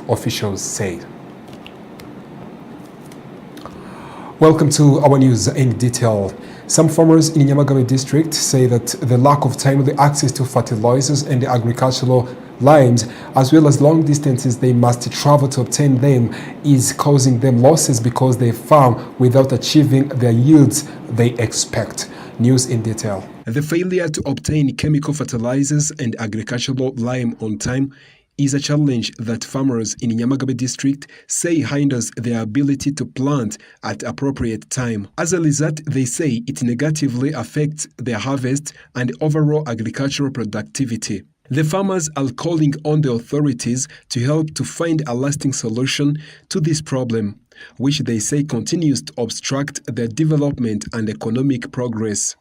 officials say. Welcome to our news in detail. Some farmers in Nyamagabe district say that the lack of timely access to fertilizers and agricultural limes, as well as long distances they must travel to obtain them, is causing them losses because they farm without achieving their yields they expect. News in detail. The failure to obtain chemical fertilizers and agricultural lime on time is a challenge that farmers in Nyamagabe district say hinders their ability to plant at appropriate time. As a result, they say it negatively affects their harvest and overall agricultural productivity. The farmers are calling on the authorities to help to find a lasting solution to this problem, which they say continues to obstruct their development and economic progress.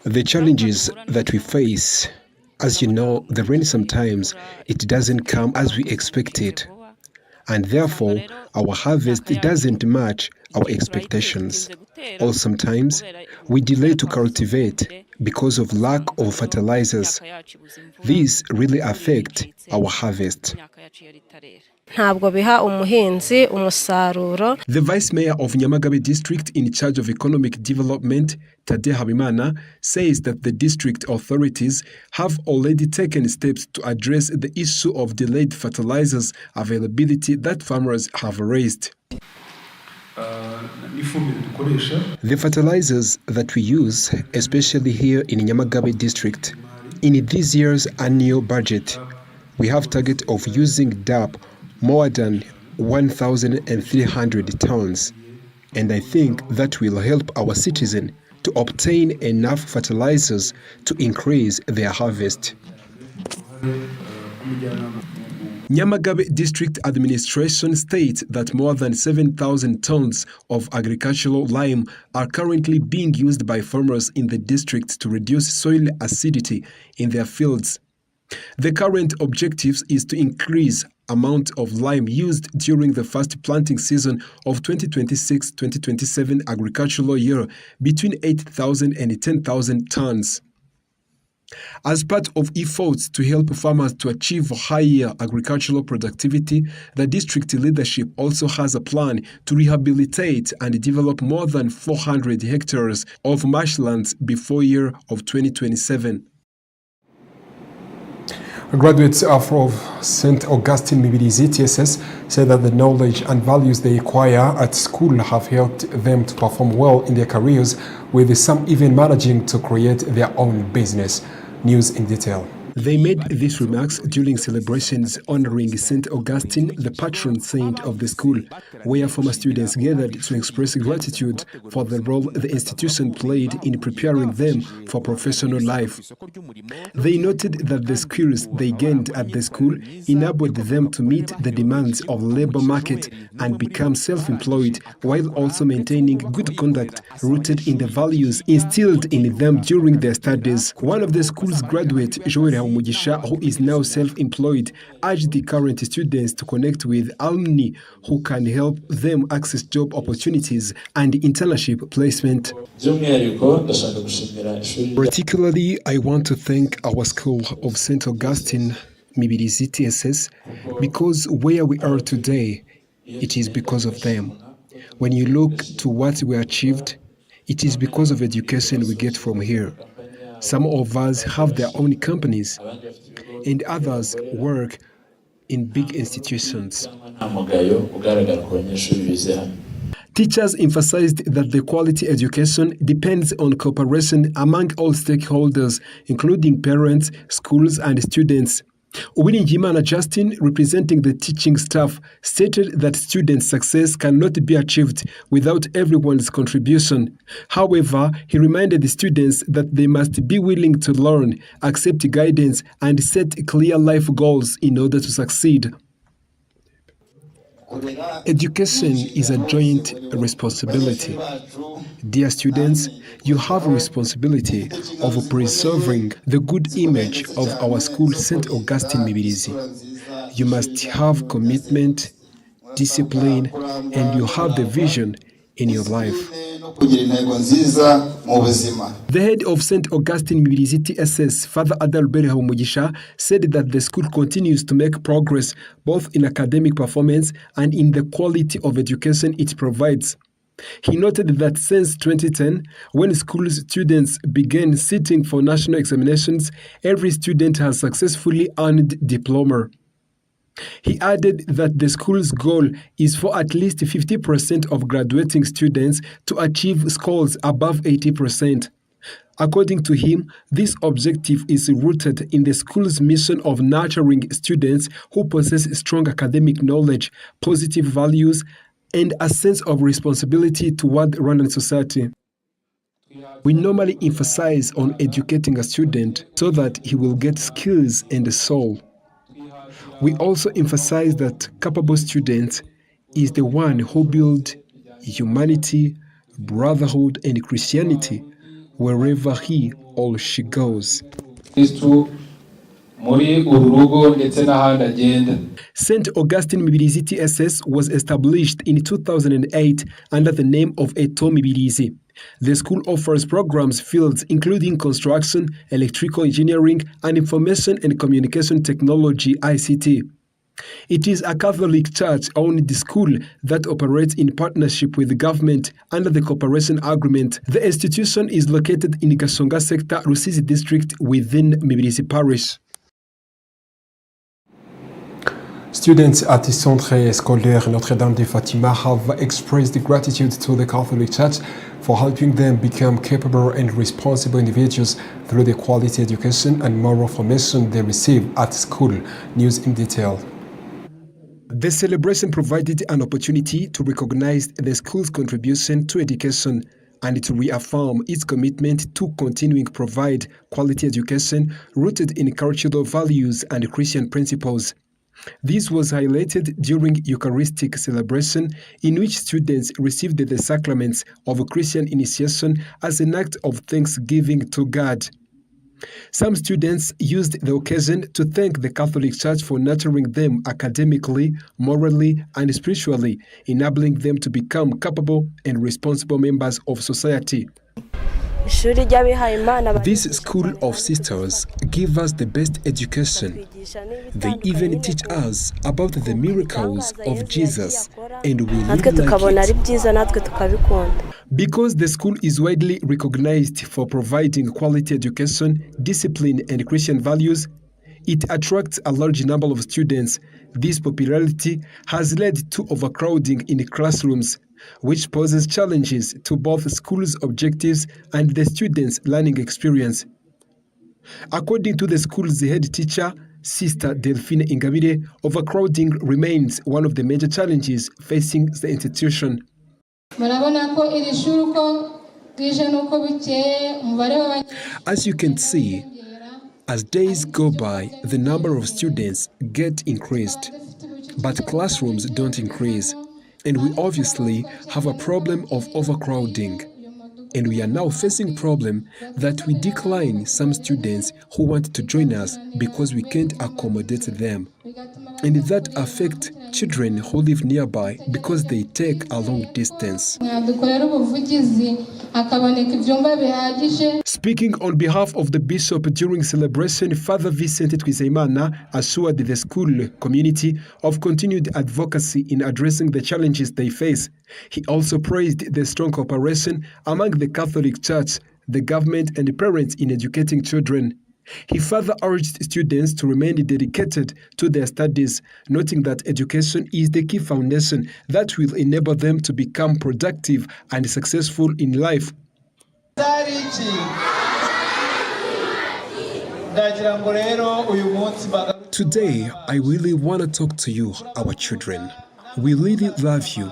The challenges that we face, as you know, the rain sometimes it doesn't come as we expected, and therefore our harvest doesn't match our expectations. Or sometimes we delay to cultivate because of lack of fertilizers. These really affect our harvest. The Vice Mayor of Nyamagabe District in charge of economic development, Tade Habimana, says that the district authorities have already taken steps to address the issue of delayed fertilizers availability that farmers have raised. The fertilizers that we use, especially here in Nyamagabe district, in this year's annual budget, we have target of using DAP more than 1,300 tons, and I think that will help our citizens to obtain enough fertilizers to increase their harvest. Nyamagabe District Administration states that more than 7,000 tons of agricultural lime are currently being used by farmers in the district to reduce soil acidity in their fields. The current objective is to increase amount of lime used during the first planting season of 2026-2027 agricultural year between 8,000 and 10,000 tons. As part of efforts to help farmers to achieve higher agricultural productivity, the district leadership also has a plan to rehabilitate and develop more than 400 hectares of marshlands before year of 2027. Graduates of St. Augustine Mibirizi TSS say that the knowledge and values they acquire at school have helped them to perform well in their careers, with some even managing to create their own business. News in detail. They made these remarks during celebrations honoring St. Augustine, the patron saint of the school, where former students gathered to express gratitude for the role the institution played in preparing them for professional life. They noted that the skills they gained at the school enabled them to meet the demands of the labor market and become self-employed, while also maintaining good conduct rooted in the values instilled in them during their studies. One of the school's graduates, Joel Mugisha, who is now self-employed, urged the current students to connect with alumni who can help them access job opportunities and internship placement. Particularly, I want to thank our school of St. Augustine Mibirizi TSS, because where we are today, it is because of them. When you look to what we achieved, it is because of education we get from here. Some of us have their own companies, and others work in big institutions. Teachers emphasized that the quality education depends on cooperation among all stakeholders, including parents, schools, and students. Uwiringiyimana Justin, representing the teaching staff, stated that student success cannot be achieved without everyone's contribution. However, he reminded the students that they must be willing to learn, accept guidance, and set clear life goals in order to succeed. Education is a joint responsibility. Dear students, you have a responsibility of preserving the good image of our school, St. Augustine Mibirizi. You must have commitment, discipline, and you have the vision in your life. The head of St. Augustine Mibirizi TSS, Father Adalbert Habumugisha, said that the school continues to make progress both in academic performance and in the quality of education it provides. He noted that since 2010, when school students began sitting for national examinations, every student has successfully earned diploma. He added that the school's goal is for at least 50% of graduating students to achieve scores above 80%. According to him, this objective is rooted in the school's mission of nurturing students who possess strong academic knowledge, positive values, and a sense of responsibility toward Rwandan society. We normally emphasize on educating a student so that he will get skills and a soul. We also emphasize that capable student is the one who builds humanity, brotherhood, and Christianity wherever he or she goes. St. Augustine Mibirizi TSS was established in 2008 under the name of Eto Mibirizi. The school offers programs fields including construction, electrical engineering, and information and communication technology (ICT). It is a Catholic Church-owned school that operates in partnership with the government under the cooperation agreement. The institution is located in Gasonga sector, Rusizi district within Mibirizi parish. Students at the Centre Scolaire Notre-Dame de Fatima have expressed gratitude to the Catholic Church for helping them become capable and responsible individuals through the quality education and moral formation they receive at school. News in detail. The celebration provided an opportunity to recognize the school's contribution to education and to reaffirm its commitment to continuing to provide quality education rooted in cultural values and Christian principles. This was highlighted during Eucharistic celebration, in which students received the sacraments of Christian initiation as an act of thanksgiving to God. Some students used the occasion to thank the Catholic Church for nurturing them academically, morally, and spiritually, enabling them to become capable and responsible members of society. This school of sisters give us the best education. They even teach us about the miracles of Jesus, and we live like it. Because the school is widely recognized for providing quality education, discipline, and Christian values, it attracts a large number of students. This popularity has led to overcrowding in classrooms, which poses challenges to both schools' objectives and the students' learning experience. According to the school's head teacher, Sister Delphine Ingabire, overcrowding remains one of the major challenges facing the institution. As you can see, as days go by, the number of students get increased, but classrooms don't increase. And we obviously have a problem of overcrowding. And we are now facing a problem that we decline some students who want to join us because we can't accommodate them. And that affects children who live nearby because they take a long distance. Speaking on behalf of the bishop during celebration, Father Vincent Twizeyimana assured the school community of continued advocacy in addressing the challenges they face. He also praised the strong cooperation among the Catholic Church, the government, and the parents in educating children. He further urged students to remain dedicated to their studies, noting that education is the key foundation that will enable them to become productive and successful in life. Today, I really want to talk to you, our children. We really love you,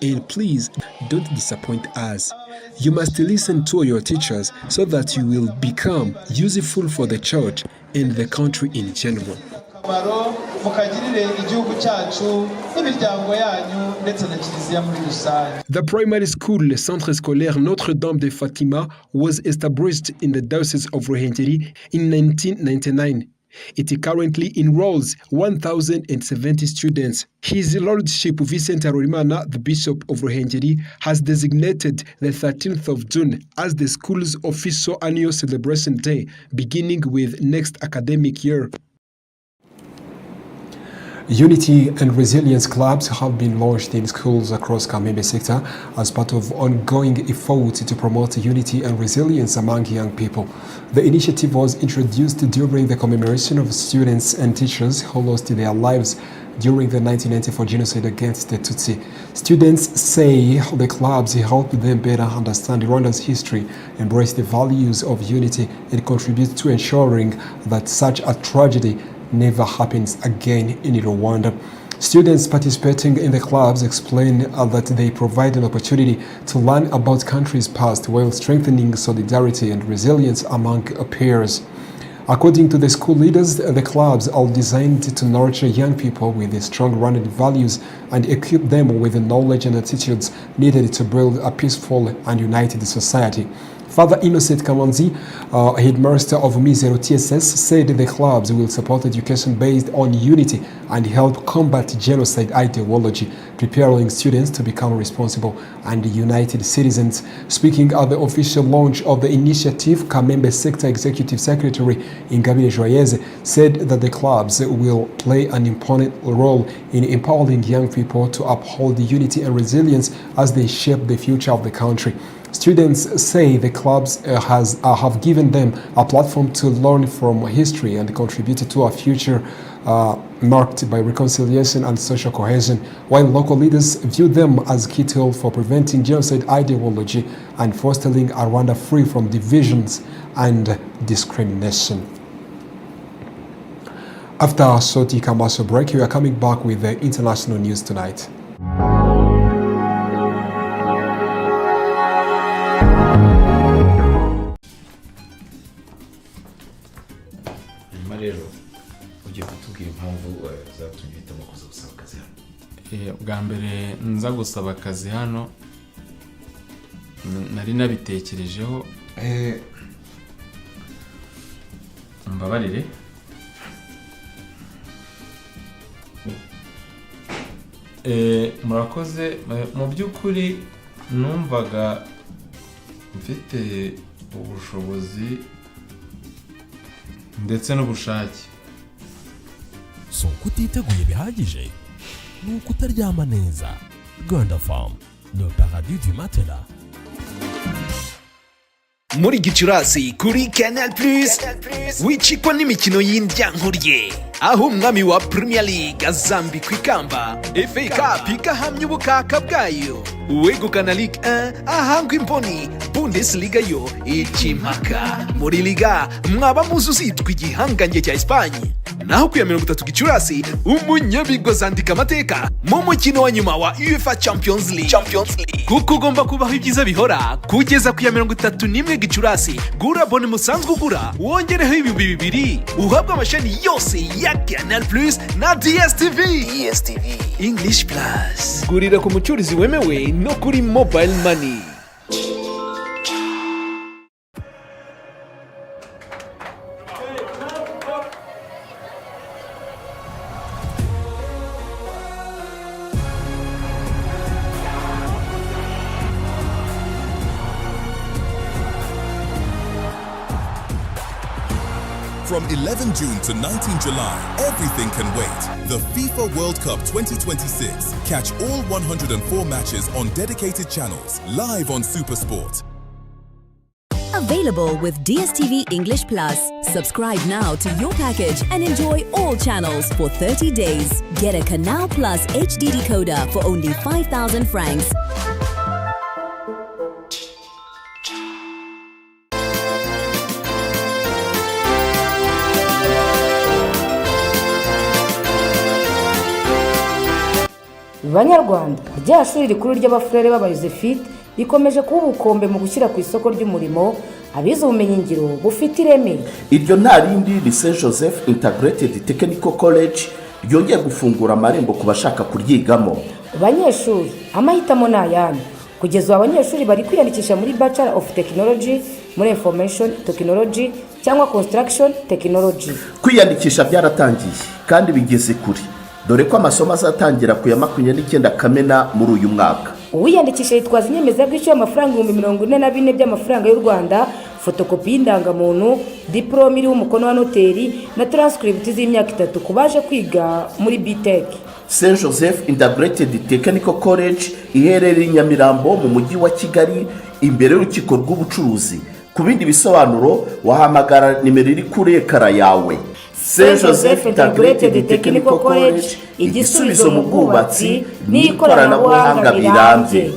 and please don't disappoint us. You must listen to your teachers so that you will become useful for the church and the country in general. The primary school, Centre Scolaire Notre-Dame de Fatima, was established in the Diocese of Ruhengeri in 1999. It currently enrolls 1,070 students. His Lordship Vincent Harorimana, the Bishop of Ruhengeri, has designated the 13th of June as the school's official annual celebration day, beginning with next academic year. Unity and resilience clubs have been launched in schools across Kamembe sector as part of ongoing efforts to promote unity and resilience among young people. The initiative was introduced during the commemoration of students and teachers who lost their lives during the 1994 genocide against the Tutsi. Students say the clubs helped them better understand Rwanda's history, embrace the values of unity, and contribute to ensuring that such a tragedy never happens again in Rwanda. Students participating in the clubs explain that they provide an opportunity to learn about countries' past while strengthening solidarity and resilience among peers. According to the school leaders, the clubs are designed to nurture young people with strong Rwandan values and equip them with the knowledge and attitudes needed to build a peaceful and united society. Father Innocent Kamanzi, headmaster of Mizero TSS, said the clubs will support education based on unity and help combat genocide ideology, preparing students to become responsible and united citizens. Speaking at the official launch of the initiative, Kamembe Sector Executive Secretary Ingabire Joyeuse said that the clubs will play an important role in empowering young people to uphold unity and resilience as they shape the future of the country. Students say the clubs have given them a platform to learn from history and contribute to a future marked by reconciliation and social cohesion, while local leaders view them as key tool for preventing genocide ideology and fostering a Rwanda free from divisions and discrimination. After a short commercial break, we are coming back with the international news tonight. Bwa mbere nza gusaba akazi hano nari nabitekerejeho mbabarire murakoze mu by'ukuri numvaga mfite ubushobozi ndetse n'ubushake. So kutiteguye bihagije nuko utaryama neza. Rwanda Farm, le paradis du matelas. Muri Gicurasi kuri Canal Plus wicikwa n'imikino y'indyankuriye, aho umwami wa Premier League azambikwa ikamba, FA Cup igahamya ubukaka bwayo, uwegukana Ligue 1 ahangwa imboni, Bundesliga yo ikimaka. Muri Liga mwaba muzi uzitwa igihangange cya Espagne, naho ku ya 30 Gicurasi umunyabigozi andika amateka mu mukino wa nyuma wa UEFA Champions League. Kuko ugomba kubaho ibyiza bihora kugeza ku ya 31 Gicurasi. Gura bone musanzwe ugura wongereho ibihumbi 2 uhabwa amashani yose ya Canal Plus na DSTV English Plus. Gurira ku mucurizi wemewe no kuri Mobile Money. From 11 June to 19 July, everything can wait. The FIFA World Cup 2026. Catch all 104 matches on dedicated channels, live on SuperSport. Available with DSTV English Plus. Subscribe now to your package and enjoy all channels for 30 days. Get a Canal Plus HD decoder for only 5,000 francs. Banyarwanda, rya shuri rikuru ry'abafurere b'abayozefite rikomeje kuba ubukombe mu gushyira ku isoko ry'umurimo abize ubumenyi ngiro bufite ireme. Iryo nta rindi ni St Joseph Integrated Technical College ryongeye gufungura amarembo ku bashaka kuryigamo. Banyeshuri, amahitamo ni ayanyu. Kugeza abanyeshuri bari kwiyandikisha muri Bachelor of Technology, muri Information Technology cyangwa construction technology. Kwiyandikisha byaratangiye kandi bigeze kuri, dore ko amasomo azatangira ku ya 29 Kamena muri uyu mwaka. Uwiyandikisha yitwaza inyemezabwishyu y'amafaranga 44,000 by'amafaranga y'u Rwanda, fotokopi y'indangamuntu, diplome iriho umukono wa noteri na transcript z'imyaka 3 kubaje kwiga muri BTEC. St Joseph Integrated Technical College iherereye i Nyamirambo mu mujyi wa Kigali imbere y'urukiko rw'ubucuruzi. Ku bindi bisobanuro wahamagara nimero iri kuri ekara yawe. St Joseph Integrated Technical College, igisubizo mu bwubatsi n'ikoranabuhanga birambye.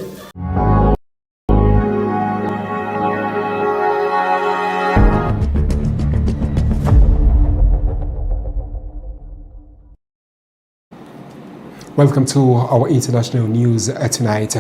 Welcome to our international news tonight.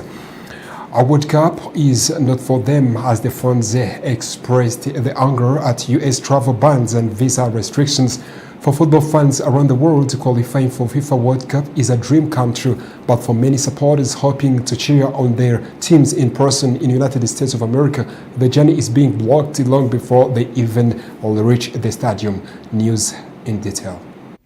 A World Cup is not for them as the fans expressed the anger at US travel bans and visa restrictions. For football fans around the world, qualifying for FIFA World Cup is a dream come true, but for many supporters hoping to cheer on their teams in person in the United States of America, the journey is being blocked long before they even reach the stadium. News in detail.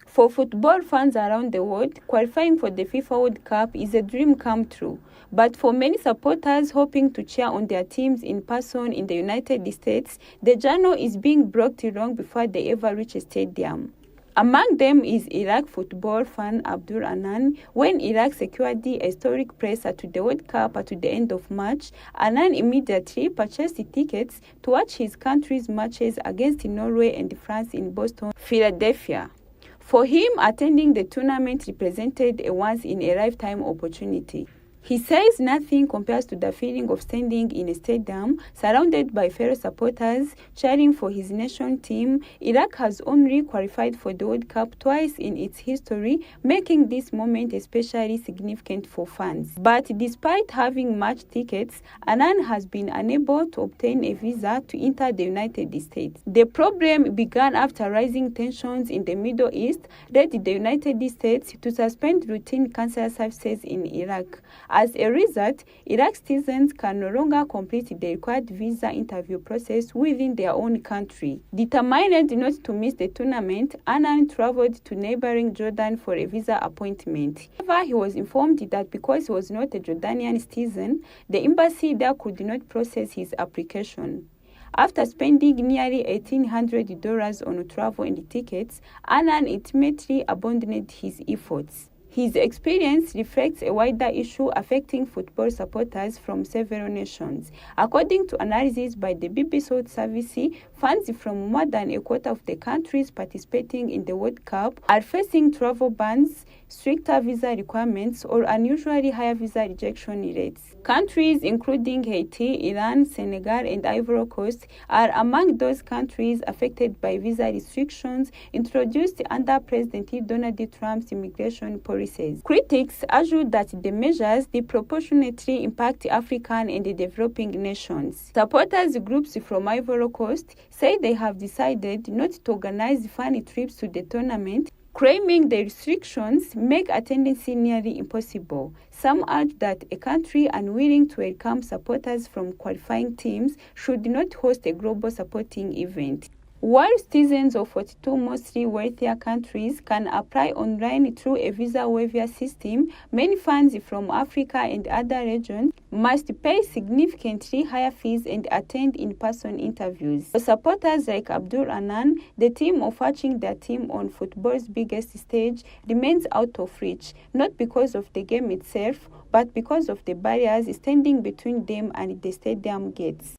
For football fans around the world, qualifying for the FIFA World Cup is a dream come true. But for many supporters hoping to cheer on their teams in person in the United States, the journey is being blocked long before they ever reach a stadium. Among them is Iraq football fan Abdul Anan. When Iraq secured the historic place to the World Cup at the end of March, Anan immediately purchased tickets to watch his country's matches against Norway and France in Boston, Philadelphia. For him, attending the tournament represented a once-in-a-lifetime opportunity. He says nothing compares to the feeling of standing in a stadium surrounded by fellow supporters cheering for his nation team. Iraq has only qualified for the World Cup twice in its history, making this moment especially significant for fans. But despite having match tickets, Anan has been unable to obtain a visa to enter the United States. The problem began after rising tensions in the Middle East led the United States to suspend routine consular services in Iraq. As a result, Iraq citizens can no longer complete the required visa interview process within their own country. Determined not to miss the tournament, Anan traveled to neighboring Jordan for a visa appointment. However, he was informed that because he was not a Jordanian citizen, the embassy there could not process his application. After spending nearly $1,800 on travel and tickets, Anan ultimately abandoned his efforts. His experience reflects a wider issue affecting football supporters from several nations. According to analysis by the BBC World Service, fans from more than a quarter of the countries participating in the World Cup are facing travel bans, stricter visa requirements, or unusually higher visa rejection rates. Countries including Haiti, Iran, Senegal, and Ivory Coast are among those countries affected by visa restrictions introduced under President Donald Trump's immigration policies. Critics argue that the measures disproportionately impact African and developing nations. Supporters groups from Ivory Coast say they have decided not to organize fan trips to the tournament, claiming the restrictions make attendance nearly impossible. Some argue that a country unwilling to welcome supporters from qualifying teams should not host a global supporting event. While citizens of 42 mostly wealthier countries can apply online through a visa waiver system, many fans from Africa and other regions must pay significantly higher fees and attend in-person interviews. For supporters like Abdul Anan, the theme of watching their team on football's biggest stage remains out of reach, not because of the game itself, but because of the barriers standing between them and the stadium gates.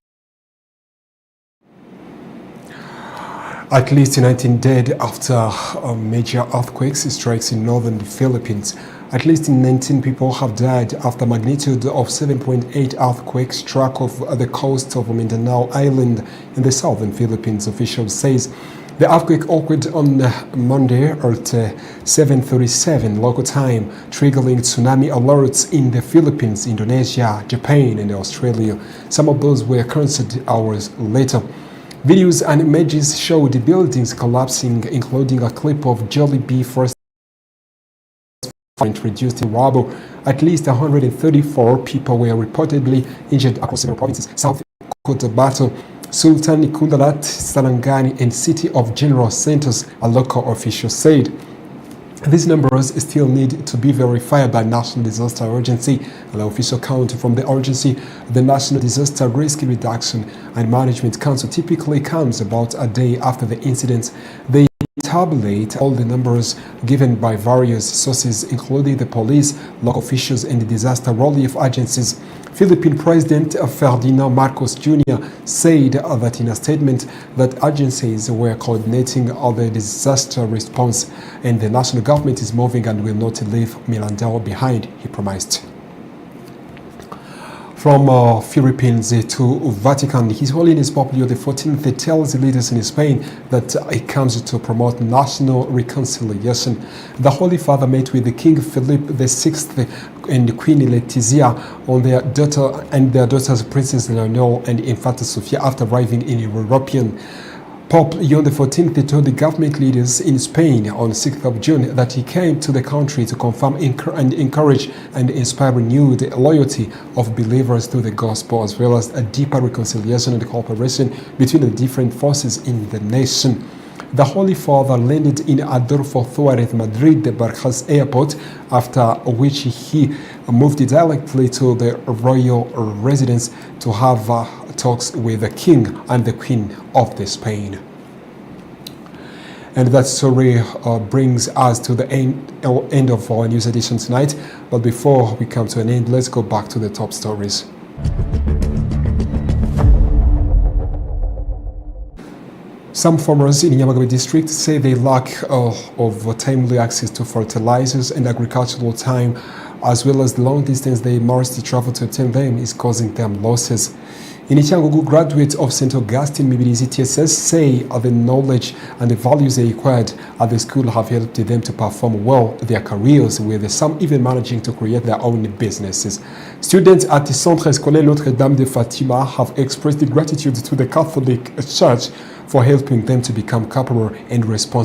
At least 19 dead after major earthquakes strikes in northern Philippines. At least 19 people have died after magnitude of 7.8 earthquake struck off the coast of Mindanao Island in the southern Philippines, officials says. The earthquake occurred on Monday at 7:37 local time, triggering tsunami alerts in the Philippines, Indonesia, Japan, and Australia. Some of those were cancelled hours later. Videos and images show the buildings collapsing, including a clip of Jollibee first introduced in rubble. At least 134 people were reportedly injured across several provinces. South Cotabato, Sultan Kundalat, Sarangani, and City of General Centers, a local official said. These numbers still need to be verified by National Disaster Agency. An official count from the agency, the National Disaster Risk Reduction and Management Council, typically comes about a day after the incident. They tabulate all the numbers given by various sources, including the police, local officials, and the disaster relief agencies. Philippine President Ferdinand Marcos Jr. said that in a statement that agencies were coordinating all the disaster response and the national government is moving and will not leave Mindanao behind, he promised. From Philippines to Vatican, His Holiness Pope Leo XIV tells the leaders in Spain that it comes to promote national reconciliation. The Holy Father met with the King Philip VI and Queen Letizia on their daughters Princess Leonor and Infanta Sofia after arriving in European. Pope Leo XIV told the government leaders in Spain on 6th of June that he came to the country to confirm and encourage and inspire renewed loyalty of believers to the gospel, as well as a deeper reconciliation and cooperation between the different forces in the nation. The Holy Father landed in Adolfo Suarez Madrid Barajas Airport, after which he moved directly to the royal residence to have talks with the King and the Queen of Spain. And that story brings us to the end of our news edition tonight. But before we come to an end, let's go back to the top stories. Some farmers in Nyamagabe district say they lack of timely access to fertilizers and agricultural time, as well as the long distance they must travel to obtain them is causing them losses. In Icyangugu, graduates of St. Augustine Mibirizi TSS say the knowledge and the values they acquired at the school have helped them to perform well their careers, with some even managing to create their own businesses. Students at the Centre Scolaire Notre-Dame de Fatima have expressed gratitude to the Catholic Church for helping them to become capable and responsible